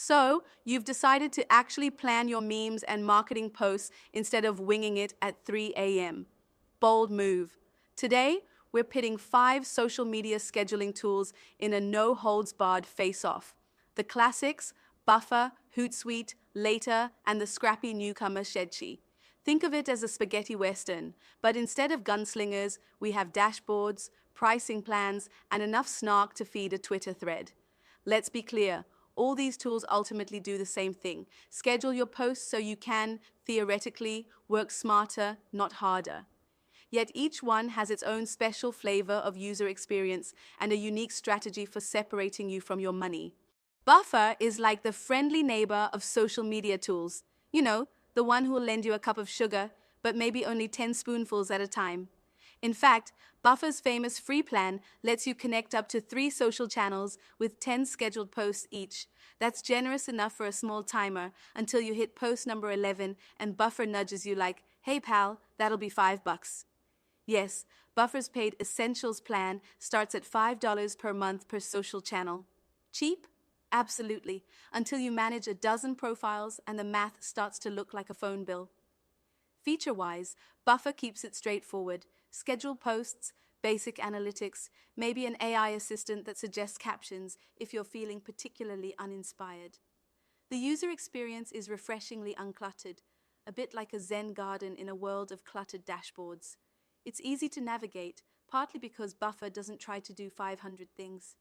So, you've decided to actually plan your memes and marketing posts instead of winging it at 3 a.m. Bold move. Today, we're pitting 5 social media scheduling tools in a no holds barred face off. The classics Buffer, Hootsuite, Later, and the scrappy newcomer Spreadsheet. Think of it as a spaghetti western, but instead of gunslingers, we have dashboards, pricing plans, and enough snark to feed a Twitter thread. Let's be clear, all these tools ultimately do the same thing. Schedule your posts so you can, theoretically, work smarter, not harder. Yet each one has its own special flavor of user experience and a unique strategy for separating you from your money. Buffer is like the friendly neighbor of social media tools. You know, the one who will lend you a cup of sugar, but maybe only 10 spoonfuls at a time. In fact, Buffer's famous free plan lets you connect up to 3 social channels with 10 scheduled posts each. That's generous enough for a small timer until you hit post number 11 and Buffer nudges you like, hey pal, that'll be $5. Yes, Buffer's paid Essentials plan starts at $5 per month per social channel. Cheap? Absolutely, until you manage a dozen profiles and the math starts to look like a phone bill. Feature-wise, Buffer keeps it straightforward. Schedule posts, basic analytics, maybe an AI assistant that suggests captions if you're feeling particularly uninspired. The user experience is refreshingly uncluttered, a bit like a Zen garden in a world of cluttered dashboards. It's easy to navigate, partly because Buffer doesn't try to do 500 things.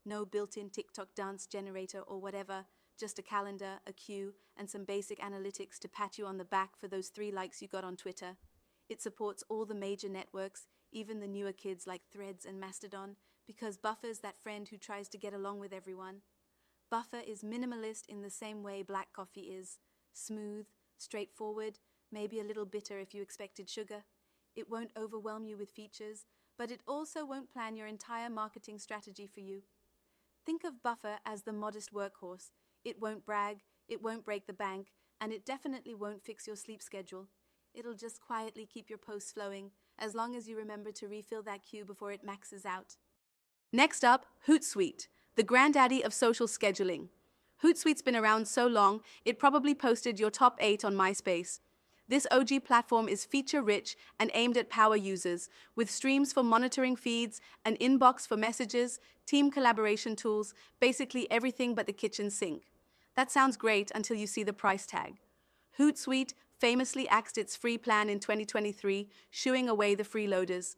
No built-in TikTok dance generator or whatever, just a calendar, a queue, and some basic analytics to pat you on the back for those 3 likes you got on Twitter. It supports all the major networks, even the newer kids like Threads and Mastodon, because Buffer's that friend who tries to get along with everyone. Buffer is minimalist in the same way black coffee is. Smooth, straightforward, maybe a little bitter if you expected sugar. It won't overwhelm you with features, but it also won't plan your entire marketing strategy for you. Think of Buffer as the modest workhorse. It won't brag, it won't break the bank, and it definitely won't fix your sleep schedule. It'll just quietly keep your posts flowing, as long as you remember to refill that queue before it maxes out. Next up, Hootsuite, the granddaddy of social scheduling. Hootsuite's been around so long, it probably posted your top 8 on MySpace. This OG platform is feature-rich and aimed at power users, with streams for monitoring feeds, an inbox for messages, team collaboration tools, basically everything but the kitchen sink. That sounds great until you see the price tag. Hootsuite famously axed its free plan in 2023, shooing away the freeloaders.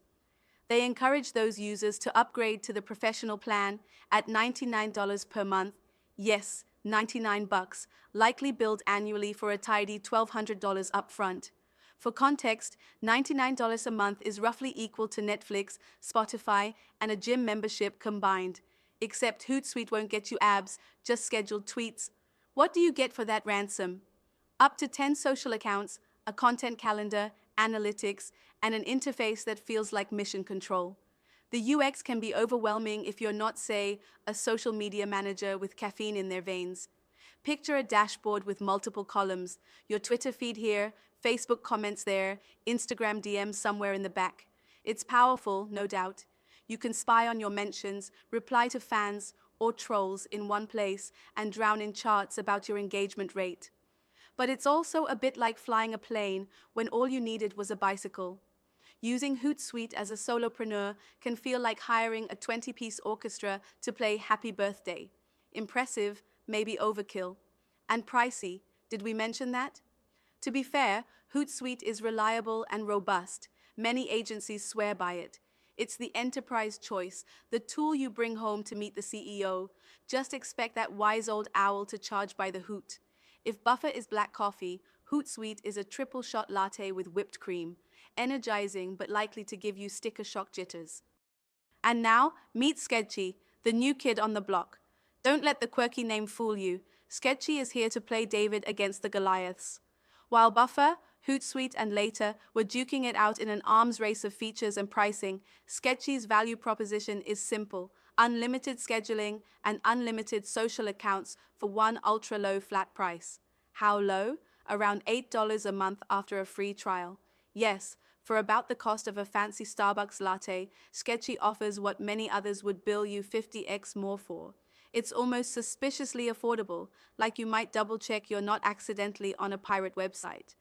They encourage those users to upgrade to the professional plan at $99 per month. Yes, $99, likely billed annually for a tidy $1,200 upfront. For context, $99 a month is roughly equal to Netflix, Spotify, and a gym membership combined. Except Hootsuite won't get you abs, just scheduled tweets. What do you get for that ransom? Up to 10 social accounts, a content calendar, analytics, and an interface that feels like mission control. The UX can be overwhelming if you're not, say, a social media manager with caffeine in their veins. Picture a dashboard with multiple columns, your Twitter feed here, Facebook comments there, Instagram DMs somewhere in the back. It's powerful, no doubt. You can spy on your mentions, reply to fans or trolls in one place, and drown in charts about your engagement rate. But it's also a bit like flying a plane when all you needed was a bicycle. Using Hootsuite as a solopreneur can feel like hiring a 20-piece orchestra to play Happy Birthday. Impressive, maybe overkill. And pricey, did we mention that? To be fair, Hootsuite is reliable and robust. Many agencies swear by it. It's the enterprise choice, the tool you bring home to meet the CEO. Just expect that wise old owl to charge by the hoot. If Buffer is black coffee, Hootsuite is a triple shot latte with whipped cream, energizing but likely to give you sticker shock jitters. And now, meet Sketchy, the new kid on the block. Don't let the quirky name fool you. Sketchy is here to play David against the Goliaths. While Buffer, Hootsuite, and Later were duking it out in an arms race of features and pricing, Sketchy's value proposition is simple: unlimited scheduling and unlimited social accounts for one ultra-low flat price. How low? Around $8 a month after a free trial. Yes, for about the cost of a fancy Starbucks latte, Sketchy offers what many others would bill you 50x more for. It's almost suspiciously affordable, like you might double check you're not accidentally on a pirate website.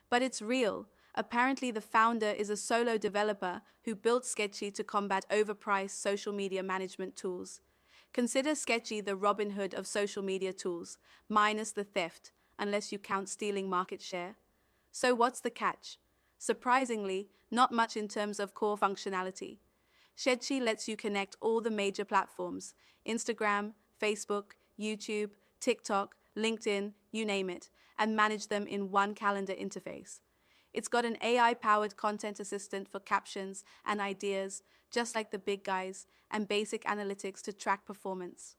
But it's real. Apparently, the founder is a solo developer who built Sketchy to combat overpriced social media management tools. Consider Sketchy the Robin Hood of social media tools, minus the theft, unless you count stealing market share. So, what's the catch? Surprisingly, not much in terms of core functionality. Sketchy lets you connect all the major platforms: Instagram, Facebook, YouTube, TikTok, LinkedIn, you name it, and manage them in one calendar interface. It's got an AI-powered content assistant for captions and ideas, just like the big guys, and basic analytics to track performance.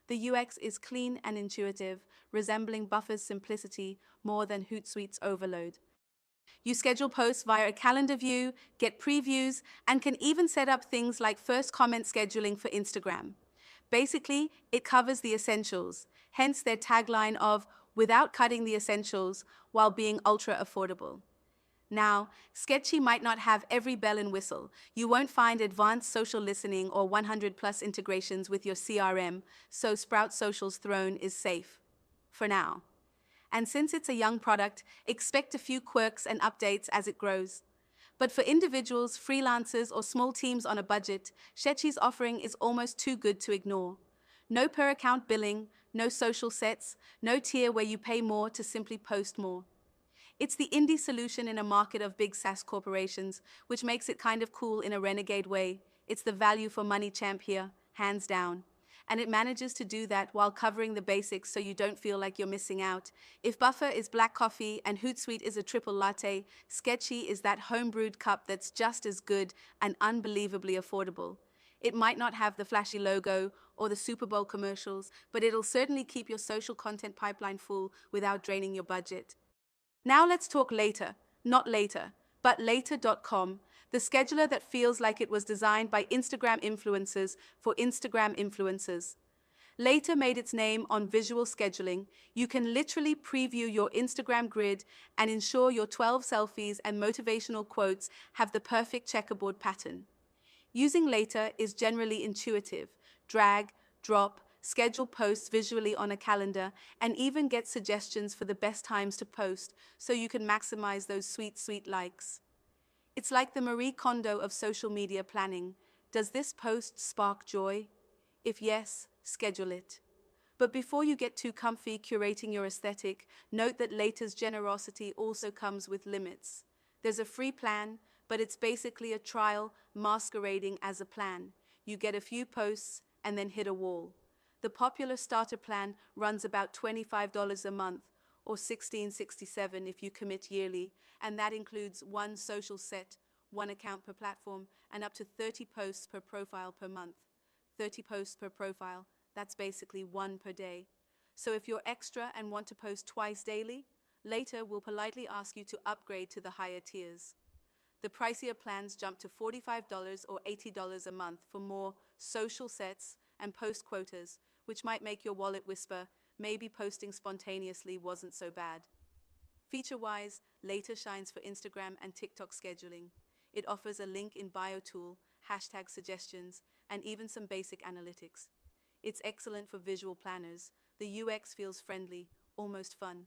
The UX is clean and intuitive, resembling Buffer's simplicity more than Hootsuite's overload. You schedule posts via a calendar view, get previews, and can even set up things like first comment scheduling for Instagram. Basically, it covers the essentials, hence their tagline of without cutting the essentials while being ultra affordable. Now, Sketchy might not have every bell and whistle. You won't find advanced social listening or 100 plus integrations with your CRM, so Sprout Social's throne is safe. For now. And since it's a young product, expect a few quirks and updates as it grows. But for individuals, freelancers, or small teams on a budget, Sketchy's offering is almost too good to ignore. No per-account billing, no social sets, no tier where you pay more to simply post more. It's the indie solution in a market of big SaaS corporations, which makes it kind of cool in a renegade way. It's the value for money champ here, hands down. And it manages to do that while covering the basics so you don't feel like you're missing out. If Buffer is black coffee and Hootsuite is a triple latte, Sketchy is that homebrewed cup that's just as good and unbelievably affordable. It might not have the flashy logo or the Super Bowl commercials, but it'll certainly keep your social content pipeline full without draining your budget. Now let's talk Later, not later, but Later.com, the scheduler that feels like it was designed by Instagram influencers for Instagram influencers. Later made its name on visual scheduling. You can literally preview your Instagram grid and ensure your 12 selfies and motivational quotes have the perfect checkerboard pattern. Using Later is generally intuitive. Drag, drop, schedule posts visually on a calendar, and even get suggestions for the best times to post so you can maximize those sweet, sweet likes. It's like the Marie Kondo of social media planning. Does this post spark joy? If yes, schedule it. But before you get too comfy curating your aesthetic, note that Later's generosity also comes with limits. There's a free plan, but it's basically a trial masquerading as a plan. You get a few posts and then hit a wall. The popular starter plan runs about $25 a month, or $16.67 if you commit yearly, and that includes one social set, one account per platform, and up to 30 posts per profile per month. 30 posts per profile, that's basically one per day. So if you're extra and want to post twice daily, Later we'll politely ask you to upgrade to the higher tiers. The pricier plans jump to $45 or $80 a month for more social sets and post quotas, which might make your wallet whisper, maybe posting spontaneously wasn't so bad. Feature-wise, Later shines for Instagram and TikTok scheduling. It offers a link in bio tool, hashtag suggestions, and even some basic analytics. It's excellent for visual planners. The UX feels friendly, almost fun.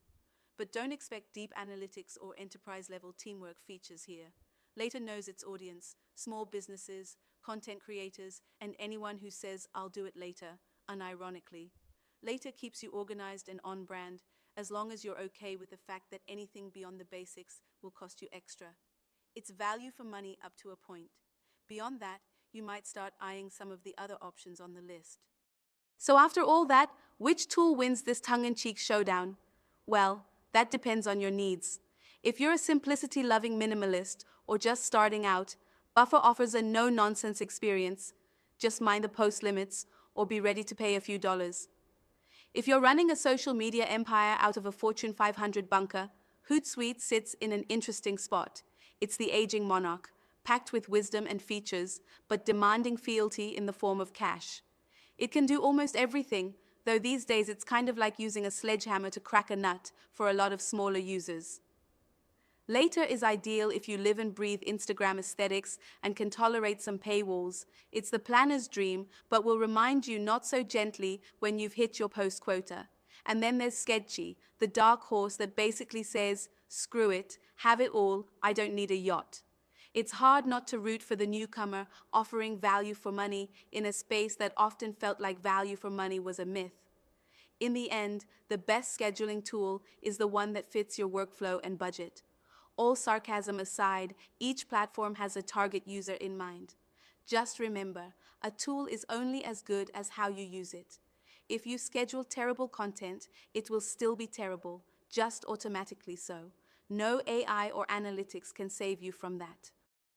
But don't expect deep analytics or enterprise-level teamwork features here. Later knows its audience, small businesses, content creators, and anyone who says, I'll do it later, unironically. Later keeps you organized and on brand, as long as you're okay with the fact that anything beyond the basics will cost you extra. It's value for money up to a point. Beyond that, you might start eyeing some of the other options on the list. So after all that, which tool wins this tongue-in-cheek showdown? Well, that depends on your needs. If you're a simplicity-loving minimalist or just starting out, Buffer offers a no-nonsense experience. Just mind the post limits or be ready to pay a few dollars. If you're running a social media empire out of a Fortune 500 bunker, Hootsuite sits in an interesting spot. It's the aging monarch, packed with wisdom and features, but demanding fealty in the form of cash. It can do almost everything, though these days it's kind of like using a sledgehammer to crack a nut for a lot of smaller users. Later is ideal if you live and breathe Instagram aesthetics and can tolerate some paywalls. It's the planner's dream, but will remind you not so gently when you've hit your post quota. And then there's Sketchy, the dark horse that basically says, screw it, have it all, I don't need a yacht. It's hard not to root for the newcomer offering value for money in a space that often felt like value for money was a myth. In the end, the best scheduling tool is the one that fits your workflow and budget. All sarcasm aside, each platform has a target user in mind. Just remember, a tool is only as good as how you use it. If you schedule terrible content, it will still be terrible, just automatically so. No AI or analytics can save you from that.